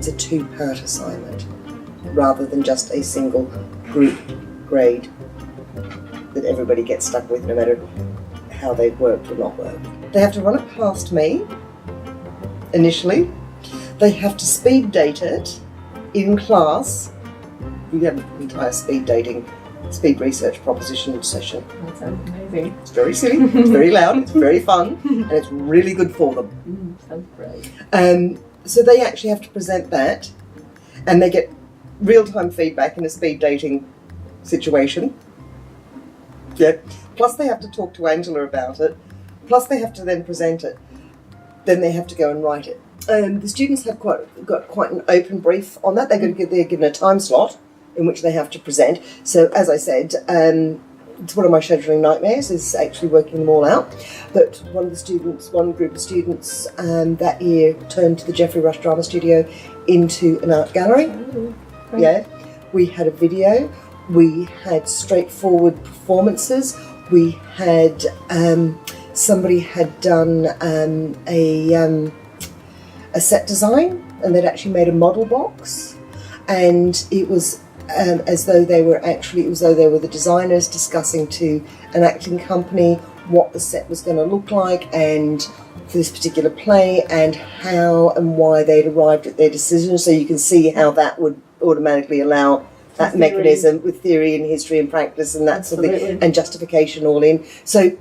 it's a two-part assignment rather than just a single group grade that everybody gets stuck with no matter how they've worked or not worked. They have to run it past me initially. They have to speed date it in class. We have an entire speed research proposition session. That sounds amazing. It's very silly, it's very loud, it's very fun, and it's really good for them. Sounds great. So they actually have to present that, and they get real-time feedback in a speed dating situation. Yeah. Plus they have to talk to Angela about it. Plus they have to then present it. Then they have to go and write it. The students have got quite an open brief on that. They're given a time slot in which they have to present. So as I said, it's one of my scheduling nightmares is actually working them all out. But one group of students that year turned to the Geoffrey Rush Drama Studio into an art gallery. Yeah, we had a video. We had straightforward performances. We had somebody had done a set design, and they'd actually made a model box, and it was as though they were the designers discussing to an acting company what the set was going to look like, and for this particular play, and how and why they'd arrived at their decision. So you can see how that would automatically allow that mechanism with theory and history and practice and that sort of thing, and justification all in. So,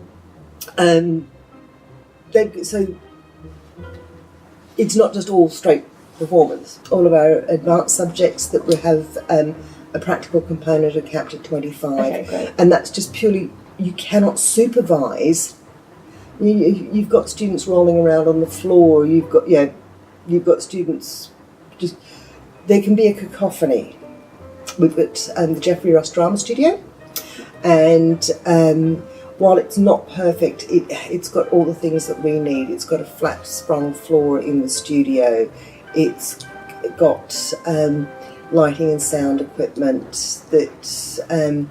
it's not just all straight performance. All of our advanced subjects that we have a practical component are capped at 25, okay, great. And that's just purely, you cannot supervise. You've got students rolling around on the floor. You've got students just. There can be a cacophony. We've got the Geoffrey Rush Drama Studio, and while it's not perfect, it's got all the things that we need. It's got a flat sprung floor in the studio. It's got lighting and sound equipment that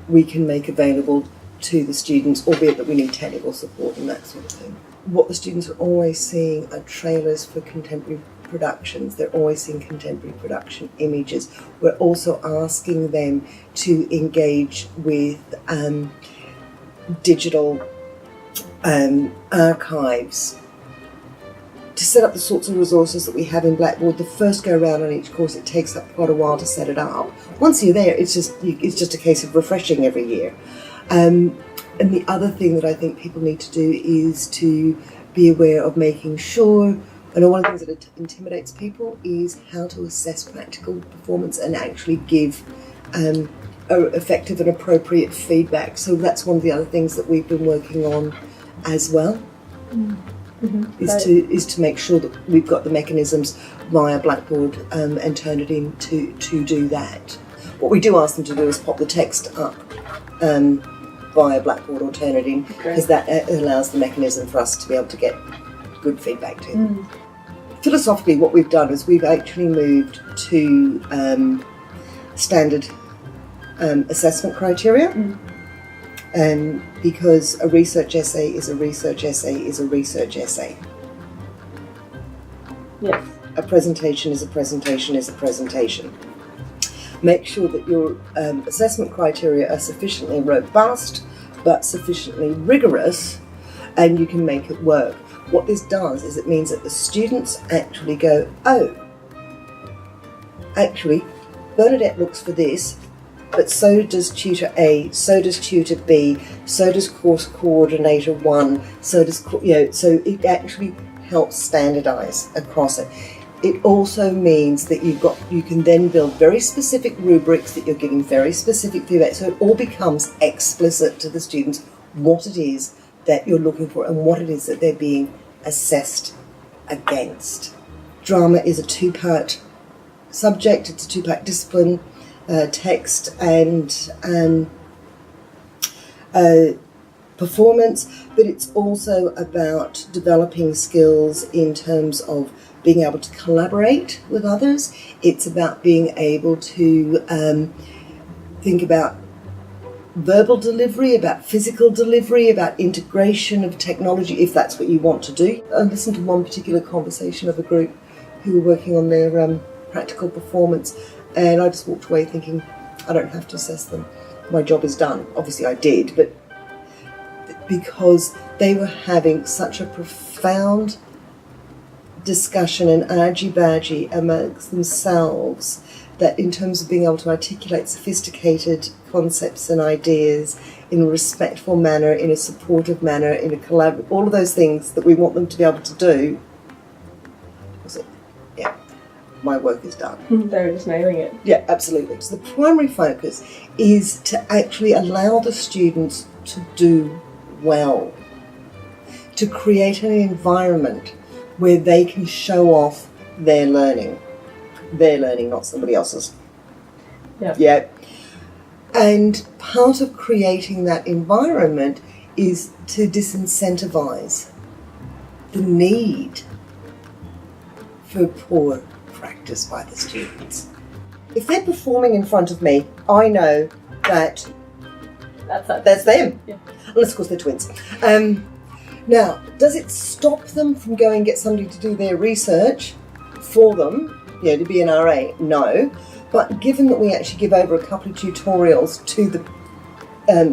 we can make available to the students, albeit that we need technical support and that sort of thing. What the students are always seeing are trailers for contemporary productions. They're always seeing contemporary production images. We're also asking them to engage with digital archives to set up the sorts of resources that we have in Blackboard. The first go around on each course, it takes up quite a while to set it up. Once you're there, it's just a case of refreshing every year. And the other thing that I think people need to do is to be aware of making sure. And one of the things that intimidates people is how to assess practical performance and actually give effective and appropriate feedback. So that's one of the other things that we've been working on as well, is to make sure that we've got the mechanisms via Blackboard and turn it in to do that. What we do ask them to do is pop the text up via Blackboard or turn it in, because that allows the mechanism for us to be able to get good feedback too. Philosophically, what we've done is we've actually moved to standard assessment criteria, because a research essay is a research essay is a research essay. Yes. A presentation is a presentation is a presentation. Make sure that your assessment criteria are sufficiently robust but sufficiently rigorous, and you can make it work. What this does is it means that the students actually go, oh, actually, Bernadette looks for this, but so does tutor A, so does tutor B, so does course coordinator 1, so does, so it actually helps standardise across it. It also means that you can then build very specific rubrics that you're giving very specific feedback, so it all becomes explicit to the students what it is that you're looking for and what it is that they're being assessed against. Drama is a two-part subject, it's a two-part discipline, text and performance, but it's also about developing skills in terms of being able to collaborate with others. It's about being able to think about verbal delivery, about physical delivery, about integration of technology, if that's what you want to do. I listened to one particular conversation of a group who were working on their practical performance, and I just walked away thinking, I don't have to assess them. My job is done. Obviously I did, but because they were having such a profound discussion and argy-bargy amongst themselves that in terms of being able to articulate sophisticated concepts and ideas in a respectful manner, in a supportive manner, in a collaborative, all of those things that we want them to be able to do, I said, yeah, my work is done. They were just nailing it. Yeah, absolutely. So the primary focus is to actually allow the students to do well, to create an environment where they can show off their learning, not somebody else's. Yeah. Yeah. And part of creating that environment is to disincentivize the need for poor practice by the students. If they're performing in front of me, I know that that's them. Yeah. Unless, of course, they're twins. Now, does it stop them from going and get somebody to do their research for them, to be an RA? No. But given that we actually give over a couple of tutorials to the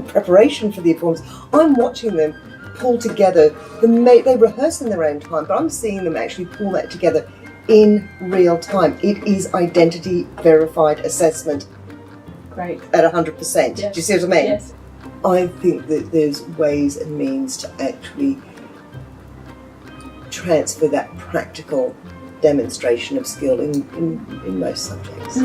preparation for the performance, I'm watching them pull together. They rehearse in their own time, but I'm seeing them actually pull that together in real time. It is identity verified assessment. Great. At 100%. Yes. Do you see what I mean? Yes. I think that there's ways and means to actually transfer that practical demonstration of skill in most subjects.